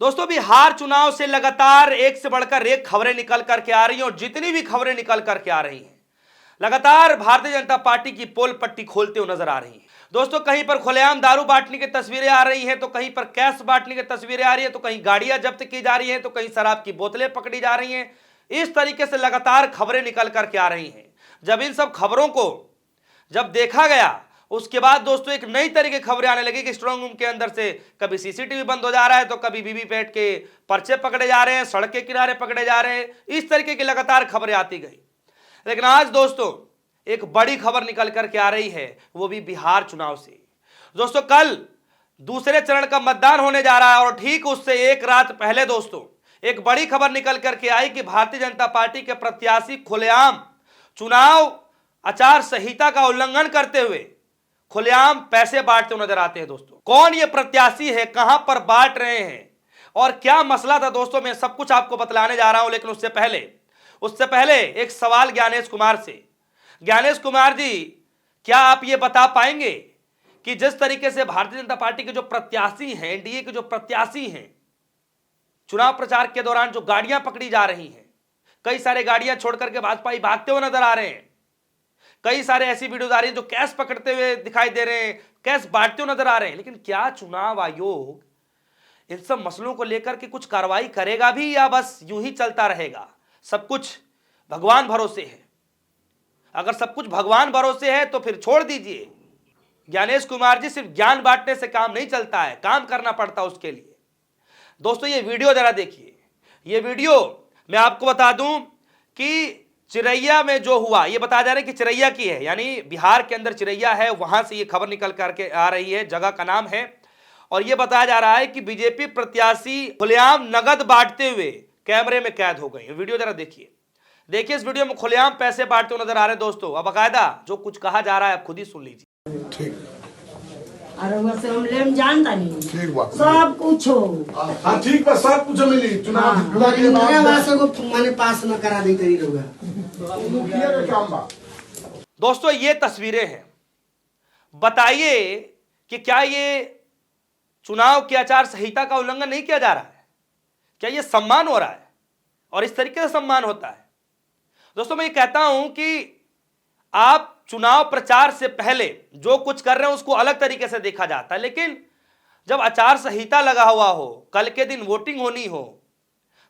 दोस्तों बिहार चुनाव से लगातार एक से बढ़कर एक खबरें निकल करके आ रही हैं और जितनी भी खबरें निकल करके आ रही हैं लगातार भारतीय जनता पार्टी की पोल पट्टी खोलते हुए नजर आ रही हैं। दोस्तों कहीं पर खुलेआम दारू बांटने की तस्वीरें आ रही हैं तो कहीं पर कैश बांटने की तस्वीरें आ रही हैं तो कहीं गाड़ियां जब्त की जा रही हैं तो कहीं शराब की बोतलें पकड़ी जा रही हैं। इस तरीके से लगातार खबरें निकल करके आ रही हैं। जब इन सब खबरों को जब देखा गया उसके बाद दोस्तों एक नई तरीके की खबरें आने लगी कि स्ट्रांग रूम के अंदर से कभी सीसीटीवी बंद हो जा रहा है तो कभी वीवीपैट के पर्चे पकड़े जा रहे हैं, सड़क के किनारे पकड़े जा रहे हैं। इस तरीके की लगातार खबरें आती गई, लेकिन आज दोस्तों एक बड़ी खबर निकल करके आ रही है, वो भी बिहार चुनाव से। दोस्तों कल दूसरे चरण का मतदान होने जा रहा है और ठीक उससे एक रात पहले दोस्तों एक बड़ी खबर निकल करके आई कि भारतीय जनता पार्टी के प्रत्याशी खुलेआम चुनाव आचार संहिता का उल्लंघन करते हुए खुलेआम पैसे बांटते नजर आते हैं। दोस्तों कौन ये प्रत्याशी है, कहां पर बांट रहे हैं और क्या मसला था दोस्तों, मैं सब कुछ आपको बतलाने जा रहा हूं। लेकिन उससे पहले एक सवाल ज्ञानेश कुमार से। ज्ञानेश कुमार जी, क्या आप ये बता पाएंगे कि जिस तरीके से भारतीय जनता पार्टी के जो प्रत्याशी हैं, एनडीए के जो प्रत्याशी हैं, चुनाव प्रचार के दौरान जो गाड़ियां पकड़ी जा रही हैं, कई सारे गाड़ियां छोड़ करके भाजपाई भागते हुए नजर आ रहे हैं, कई सारे ऐसी वीडियोज आ रही हैं जो कैश पकड़ते हुए दिखाई दे रहे हैं, कैश बांटते हुए नजर आ रहे हैं, लेकिन क्या चुनाव आयोग इन सब मसलों को लेकर के कुछ कार्रवाई करेगा भी या बस यूं ही चलता रहेगा? सब कुछ भगवान भरोसे है। अगर सब कुछ भगवान भरोसे है तो फिर छोड़ दीजिए। ज्ञानेश कुमार जी, सिर्फ ज्ञान बांटने से काम नहीं चलता है, काम करना पड़ता है उसके लिए। दोस्तों ये वीडियो जरा देखिए। ये वीडियो मैं आपको बता दूं कि चिरैया में जो हुआ, ये बताया जा रहा है कि चिरैया की है, यानी बिहार के अंदर चिरैया है, वहां से ये खबर निकल करके आ रही है, जगह का नाम है। और ये बताया जा रहा है कि बीजेपी प्रत्याशी खुलेआम नगद बांटते हुए कैमरे में कैद हो गए। वीडियो जरा देखिए। इस वीडियो में खुलेआम पैसे बांटते हुए नजर आ रहे हैं दोस्तों। अब बाकायदा जो कुछ कहा जा रहा है आप खुद ही सुन लीजिए। ठीक, अरे वैसे हम लेम जानता नहीं, ठीक बात, सब कुछ हो। हाँ ठीक बा, सब कुछ मिली। चुनाव जीतला के बाद माने पास न करा दी तरी लोग मुखिया का काम बा। दोस्तों ये तस्वीरें हैं, बताइए कि क्या ये चुनाव की आचार संहिता का उल्लंघन नहीं किया जा रहा है? क्या ये सम्मान हो रहा है? और इस तरीके से सम्मान होता है? दोस्तों मैं ये कहता हूं कि आप चुनाव प्रचार से पहले जो कुछ कर रहे हैं उसको अलग तरीके से देखा जाता है, लेकिन जब आचार संहिता लगा हुआ हो, कल के दिन वोटिंग होनी हो,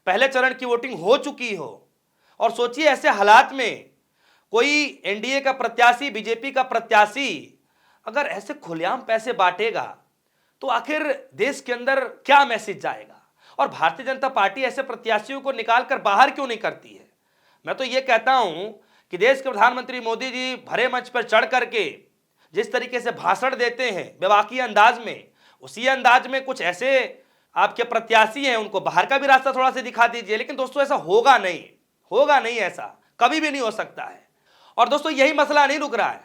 पहले चरण की वोटिंग हो चुकी हो, और सोचिए ऐसे हालात में कोई एनडीए का प्रत्याशी, बीजेपी का प्रत्याशी अगर ऐसे खुलेआम पैसे बांटेगा तो आखिर देश के अंदर क्या मैसेज जाएगा? और भारतीय जनता पार्टी ऐसे प्रत्याशियों को निकालकर बाहर क्यों नहीं करती है? मैं तो ये कहता हूं कि देश के प्रधानमंत्री मोदी जी भरे मंच पर चढ़ करके जिस तरीके से भाषण देते हैं बेबाकी अंदाज में, उसी अंदाज में कुछ ऐसे आपके प्रत्याशी हैं उनको बाहर का भी रास्ता थोड़ा सा दिखा दीजिए। लेकिन दोस्तों ऐसा होगा नहीं, ऐसा कभी भी नहीं हो सकता है। और दोस्तों यही मसला नहीं रुक रहा है,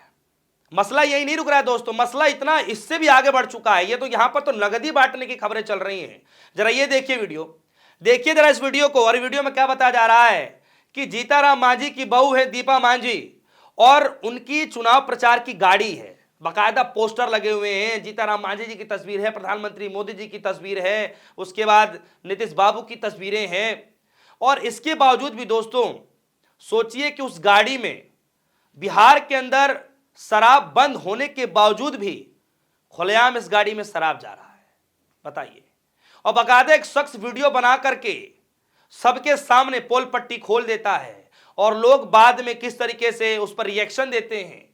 मसला यही नहीं रुक रहा है दोस्तों, मसला इतना इससे भी आगे बढ़ चुका है। ये तो यहां पर तो नगदी बांटने की खबरें चल रही हैं। जरा ये देखिए वीडियो, देखिए जरा इस वीडियो को। और वीडियो में क्या बताया जा रहा है कि जीताराम मांझी की बहू है दीपा मांझी और उनकी चुनाव प्रचार की गाड़ी है, बाकायदा पोस्टर लगे हुए हैं, जीताराम मांझी जी की तस्वीर है, प्रधानमंत्री मोदी जी की तस्वीर है, उसके बाद नीतीश बाबू की तस्वीरें हैं। और इसके बावजूद भी दोस्तों सोचिए कि उस गाड़ी में बिहार के अंदर शराब बंद होने के बावजूद भी खुलेआम इस गाड़ी में शराब जा रहा है, बताइए। और बाकायदा एक शख्स वीडियो बना करके सबके सामने पोल पट्टी खोल देता है और लोग बाद में किस तरीके से उस पर रिएक्शन देते हैं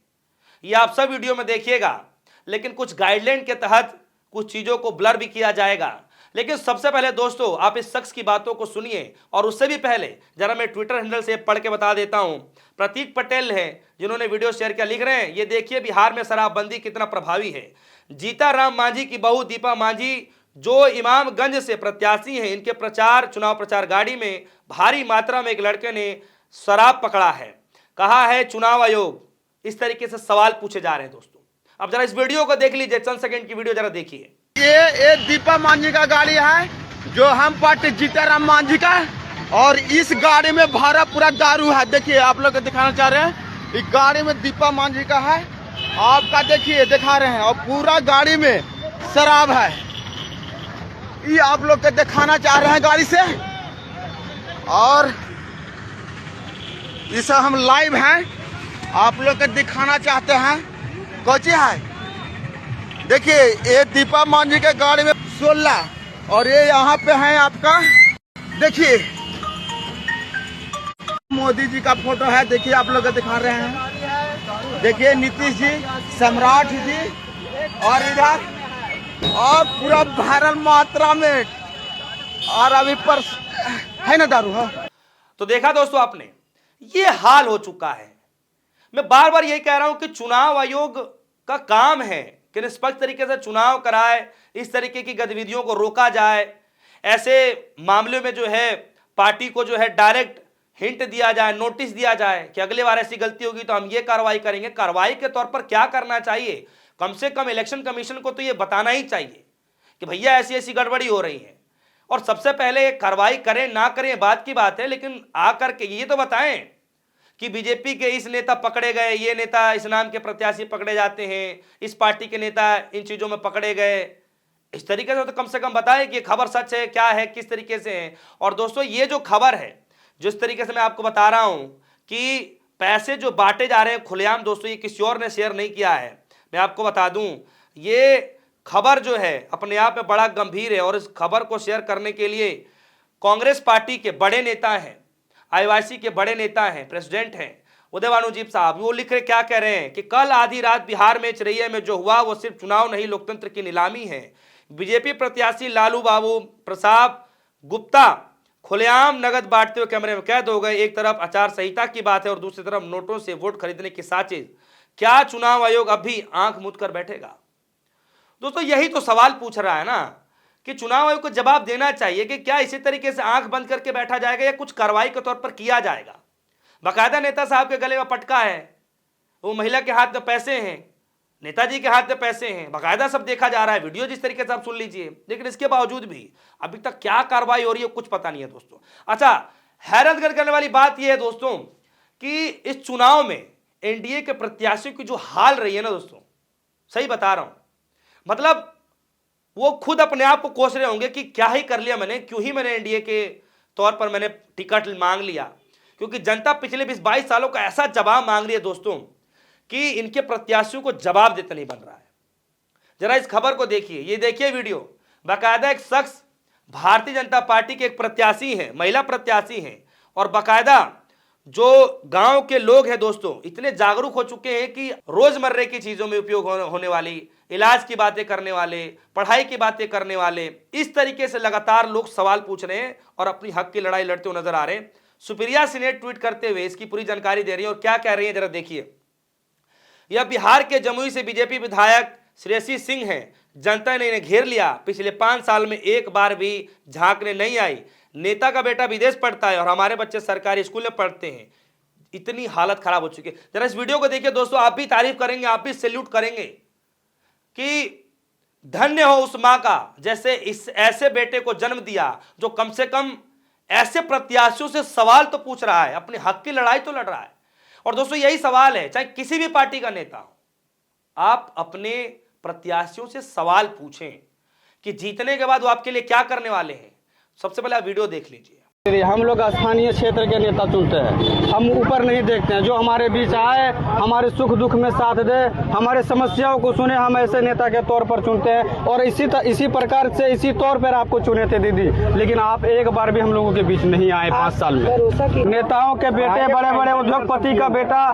ये आप सब वीडियो में देखिएगा। लेकिन कुछ गाइडलाइन के तहत कुछ चीज़ों को ब्लर भी किया जाएगा। लेकिन सबसे पहले दोस्तों आप इस शख्स की बातों को सुनिए, और उससे भी पहले जरा मैं ट्विटर हैंडल से पढ़ के बता देता हूं। प्रतीक पटेल है जिन्होंने वीडियो शेयर किया, लिख रहे हैं ये देखिए बिहार में शराबबंदी कितना प्रभावी है। जीताराम मांझी की बहू दीपा मांझी जो इमामगंज से प्रत्याशी हैं, इनके चुनाव प्रचार गाड़ी में भारी मात्रा में एक लड़के ने शराब पकड़ा है, कहा है चुनाव आयोग। इस तरीके से सवाल पूछे जा रहे हैं दोस्तों। अब जरा इस वीडियो को देख लीजिए, चंद सेकंड की वीडियो जरा देखिए। ये दीपा मांझी का गाड़ी है जो हम पार्टी जीताराम मांझी का, और इस गाड़ी में भरा पूरा दारू है। देखिए आप लोग को दिखाना चाह रहे हैं, इस गाड़ी में दीपा मांझी का है, आपका देखिए दिखा रहे हैं, और पूरा गाड़ी में शराब है। ये आप लोग को दिखाना चाह रहे हैं गाड़ी से, और इसे हम लाइव हैं आप लोग को दिखाना चाहते हैं। कोची है देखिए, ये दीपा मांझी के गाड़ी में 16 और ये यहाँ पे है आपका, देखिए मोदी जी का फोटो है। देखिए आप लोग को दिखा रहे हैं, देखिए नीतीश जी, सम्राट जी, और इधर और पूरा वायरल मात्रा में, और अभी पर है ना दारू है। तो देखा दोस्तों आपने, ये हाल हो चुका है। मैं बार बार यही कह रहा हूं कि चुनाव आयोग का काम है कि निष्पक्ष तरीके से चुनाव कराए, इस तरीके की गतिविधियों को रोका जाए, ऐसे मामलों में जो है पार्टी को जो है डायरेक्ट हिंट दिया जाए, नोटिस दिया जाए कि अगले बार ऐसी गलती होगी तो हम ये कार्रवाई करेंगे। कार्रवाई के तौर पर क्या करना चाहिए, कम से कम इलेक्शन कमीशन को तो ये बताना ही चाहिए कि भैया ऐसी ऐसी गड़बड़ी हो रही है, और सबसे पहले कार्रवाई करें ना करें बात की बात है, लेकिन आकर के ये तो बताएं कि बीजेपी के इस नेता पकड़े गए, ये नेता इस नाम के प्रत्याशी पकड़े जाते हैं, इस पार्टी के नेता इन चीज़ों में पकड़े गए। इस तरीके से तो कम से कम बताएं कि खबर सच है, क्या है, किस तरीके से है। और दोस्तों ये जो खबर है, जिस तरीके से मैं आपको बता रहा हूं कि पैसे जो बांटे जा रहे हैं खुलेआम, दोस्तों ये किसी और ने शेयर नहीं किया है। मैं आपको बता दूं, ये खबर जो है अपने आप में बड़ा गंभीर है, और इस खबर को शेयर करने के लिए कांग्रेस पार्टी के बड़े नेता हैं, आईवाईसी के बड़े नेता हैं, प्रेसिडेंट हैं उदय भानुजीप साहब, वो लिख रहे, क्या कह रहे हैं कि कल आधी रात बिहार में चिरैया में जो हुआ वो सिर्फ चुनाव नहीं, लोकतंत्र की नीलामी है। बीजेपी प्रत्याशी लालू बाबू प्रसाद गुप्ता खुलेआम नगद बांटते हुए कैमरे में कैद हो गए। एक तरफ आचार संहिता की बात है और दूसरी तरफ नोटों से वोट खरीदने की साजिश। क्या चुनाव आयोग अब भी आंख मूंद कर बैठेगा? दोस्तों यही तो सवाल पूछ रहा है ना कि चुनाव आयोग को जवाब देना चाहिए कि क्या इसी तरीके से आंख बंद करके बैठा जाएगा या कुछ कार्रवाई के तौर पर किया जाएगा। बाकायदा नेता साहब के गले में पटका है, वो महिला के हाथ में पैसे हैं, नेताजी के हाथ में पैसे हैं, बाकायदा सब देखा जा रहा है, वीडियो जिस तरीके से आप सुन लीजिए। लेकिन इसके बावजूद भी अभी तक क्या कार्रवाई हो रही है कुछ पता नहीं है दोस्तों। अच्छा, हैरत करने वाली बात यह है दोस्तों कि इस चुनाव में एनडीए के प्रत्याशियों की जो हाल रही है ना दोस्तों, सही बता रहा हूं, मतलब वो खुद अपने आप को कोस रहे होंगे कि क्या ही कर लिया मैंने, क्यों ही मैंने एनडीए के तौर पर मैंने टिकट मांग लिया। क्योंकि जनता पिछले 20-22 सालों का ऐसा जवाब मांग रही है दोस्तों कि इनके प्रत्याशियों को जवाब देता नहीं बन रहा है। जरा इस खबर को देखिए, ये देखिए वीडियो, बाकायदा एक शख्स भारतीय जनता पार्टी के एक प्रत्याशी हैं, महिला प्रत्याशी हैं, और बाकायदा जो गांव के लोग हैं दोस्तों इतने जागरूक हो चुके हैं कि रोजमर्रे की चीजों में उपयोग होने वाली, इलाज की बातें करने वाले, पढ़ाई की बातें करने वाले, इस तरीके से लगातार लोग सवाल पूछ रहे हैं और अपनी हक की लड़ाई लड़ते हुए नजर आ रहे हैं। सुप्रिया सिंह ने ट्वीट करते हुए इसकी पूरी जानकारी दे रही है और क्या कह रही है जरा देखिए। यह बिहार के जमुई से बीजेपी विधायक श्रेयसी सिंह हैं। जनता ने इन्हें घेर लिया, पिछले 5 साल में एक बार भी झांकने नहीं आई। नेता का बेटा विदेश पढ़ता है और हमारे बच्चे सरकारी स्कूल में पढ़ते हैं। इतनी हालत खराब हो चुकी है। जरा इस वीडियो को देखिए दोस्तों, आप भी तारीफ करेंगे, आप भी सैल्यूट करेंगे कि धन्य हो उस मां का जैसे इस ऐसे बेटे को जन्म दिया जो कम से कम ऐसे प्रत्याशियों से सवाल तो पूछ रहा है, अपने हक की लड़ाई तो लड़ रहा है। और दोस्तों यही सवाल है, चाहे किसी भी पार्टी का नेता हो, आप अपने प्रत्याशियों से सवाल पूछें कि जीतने के बाद वो आपके लिए क्या करने वाले हैं। सबसे पहले आप वीडियो देख लीजिए। हम लोग स्थानीय क्षेत्र के नेता चुनते हैं, हम ऊपर नहीं देखते हैं। जो हमारे बीच आए, हमारे सुख दुख में साथ दे, हमारे समस्याओं को सुने, हम ऐसे नेता के तौर पर चुनते हैं। और इसी प्रकार से इसी तौर पर आपको चुने थे दीदी, लेकिन आप एक बार भी हम लोगों के बीच नहीं आए 5 साल में। नेताओं के बेटे, बड़े बड़े उद्योगपति का बेटा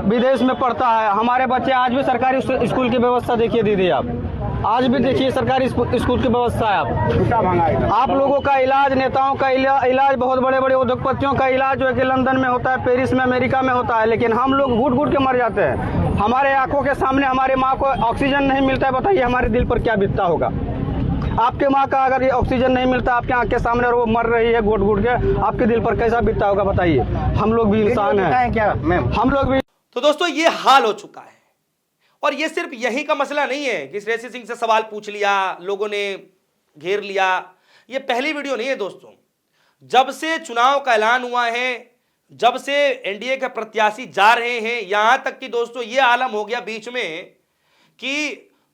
विदेश में पढ़ता है, हमारे बच्चे आज भी सरकारी स्कूल की व्यवस्था देखिए दीदी, आप आज भी देखिए सरकारी स्कूल की व्यवस्था है। आप लोगों का इलाज, नेताओं का इलाज, बहुत बड़े बड़े उद्योगपतियों का इलाज जो है कि लंदन में होता है, पेरिस में, अमेरिका में होता है, लेकिन हम लोग घुट घुट के मर जाते हैं। हमारे आंखों के सामने हमारे माँ को ऑक्सीजन नहीं मिलता है, बताइए हमारे दिल पर क्या बीतता होगा। आपके माँ का अगर ये ऑक्सीजन नहीं मिलता आपके आंख के सामने और वो मर रही है घुट घुट के, आपके दिल पर कैसा बीतता होगा बताइए। हम लोग भी इंसान हैं क्या मैम, हम लोग भी। तो दोस्तों ये हाल हो चुका है, और ये सिर्फ यही का मसला नहीं है कि श्रेयसी सिंह से सवाल पूछ लिया, लोगों ने घेर लिया। ये पहली वीडियो नहीं है दोस्तों, जब से चुनाव का ऐलान हुआ है, जब से एनडीए के प्रत्याशी जा रहे हैं, यहां तक कि दोस्तों ये आलम हो गया बीच में कि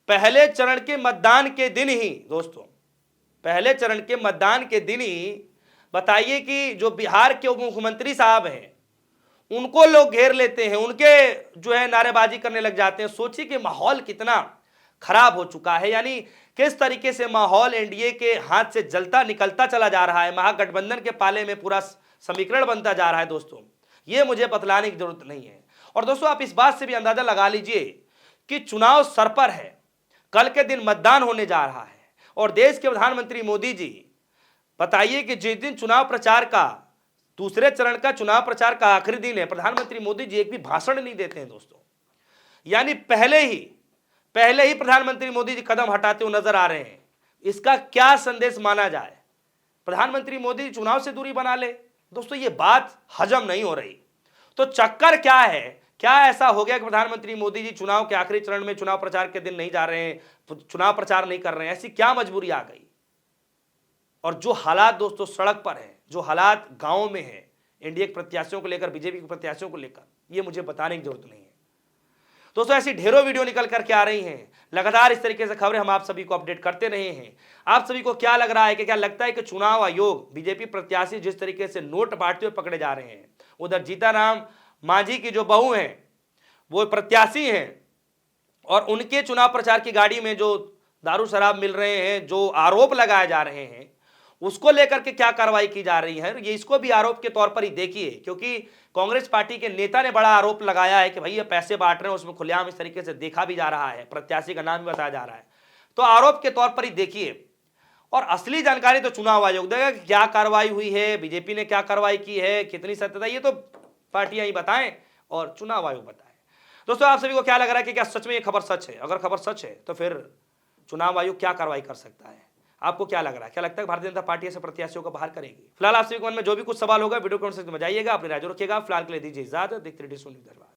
पहले चरण के मतदान के दिन ही दोस्तों पहले चरण के मतदान के दिन ही बताइए कि जो बिहार के उप मुख्यमंत्री साहब हैं उनको लोग घेर लेते हैं, उनके जो है नारेबाजी करने लग जाते हैं। सोचिए कि माहौल कितना खराब हो चुका है, यानी किस तरीके से माहौल एनडीए के हाथ से जलता निकलता चला जा रहा है, महागठबंधन के पाले में पूरा समीकरण बनता जा रहा है। दोस्तों ये मुझे बतलाने की जरूरत नहीं है। और दोस्तों आप इस बात से भी अंदाजा लगा लीजिए कि चुनाव सर पर है, कल के दिन मतदान होने जा रहा है और देश के प्रधानमंत्री मोदी जी बताइए कि जिस दिन चुनाव प्रचार का दूसरे चरण का चुनाव प्रचार का आखिरी दिन है, प्रधानमंत्री मोदी जी एक भी भाषण नहीं देते हैं दोस्तों। यानी पहले ही प्रधानमंत्री मोदी जी कदम हटाते हुए नजर आ रहे हैं। इसका क्या संदेश माना जाए? प्रधानमंत्री मोदी जी चुनाव से दूरी बना ले? दोस्तों ये बात हजम नहीं हो रही। तो चक्कर क्या है? क्या ऐसा हो गया कि प्रधानमंत्री मोदी जी चुनाव के आखिरी चरण में चुनाव प्रचार के दिन नहीं जा रहे हैं, चुनाव प्रचार नहीं कर रहे हैं? ऐसी क्या मजबूरी आ गई? और जो हालात दोस्तों सड़क पर है, जो हालात गांव में है एनडीए के प्रत्याशियों को लेकर, बीजेपी के प्रत्याशियों को लेकर, ये मुझे बताने की जरूरत नहीं है। दोस्तों ऐसी ढेरों वीडियो निकल करके आ रही हैं, लगातार इस तरीके से खबरें हम आप सभी को अपडेट करते रहे हैं। आप सभी को क्या लग रहा है कि क्या लगता है कि चुनाव आयोग बीजेपी प्रत्याशी जिस तरीके से नोट बांटते हुए पकड़े जा रहे हैं, उधर जीताराम मांझी की जो बहू हैं वो प्रत्याशी हैं और उनके चुनाव प्रचार की गाड़ी में जो दारू शराब मिल रहे हैं, जो आरोप लगाए जा रहे हैं, उसको लेकर के क्या कार्रवाई की जा रही है, ये इसको भी आरोप के तौर पर ही देखिए। क्योंकि कांग्रेस पार्टी के नेता ने बड़ा आरोप लगाया है कि भाई ये पैसे बांट रहे हैं, उसमें खुलेआम इस तरीके से देखा भी जा रहा है, प्रत्याशी का नाम भी बताया जा रहा है। तो आरोप के तौर पर ही देखिए और असली जानकारी तो चुनाव आयोग देगा कि क्या कार्रवाई हुई है, बीजेपी ने क्या कार्रवाई की है, कितनी सत्यता, ये तो पार्टियां ही बताएं और चुनाव आयोग बताएं। दोस्तों आप सभी को क्या लग रहा है कि क्या सच में ये खबर सच है? अगर खबर सच है तो फिर चुनाव आयोग क्या कार्रवाई कर सकता है? आपको क्या लग रहा है? क्या लगता है भारतीय जनता पार्टी ऐसे प्रत्याशियों को बाहर करेगी? फिलहाल आप सभी के मन में जो भी कुछ सवाल होगा वीडियो कमेंट सेक्शन में जाइएगा, अपनी राय रखिएगा। फिलहाल के लिए दीजिए इजाजत। देखते रहिए न्यूज़।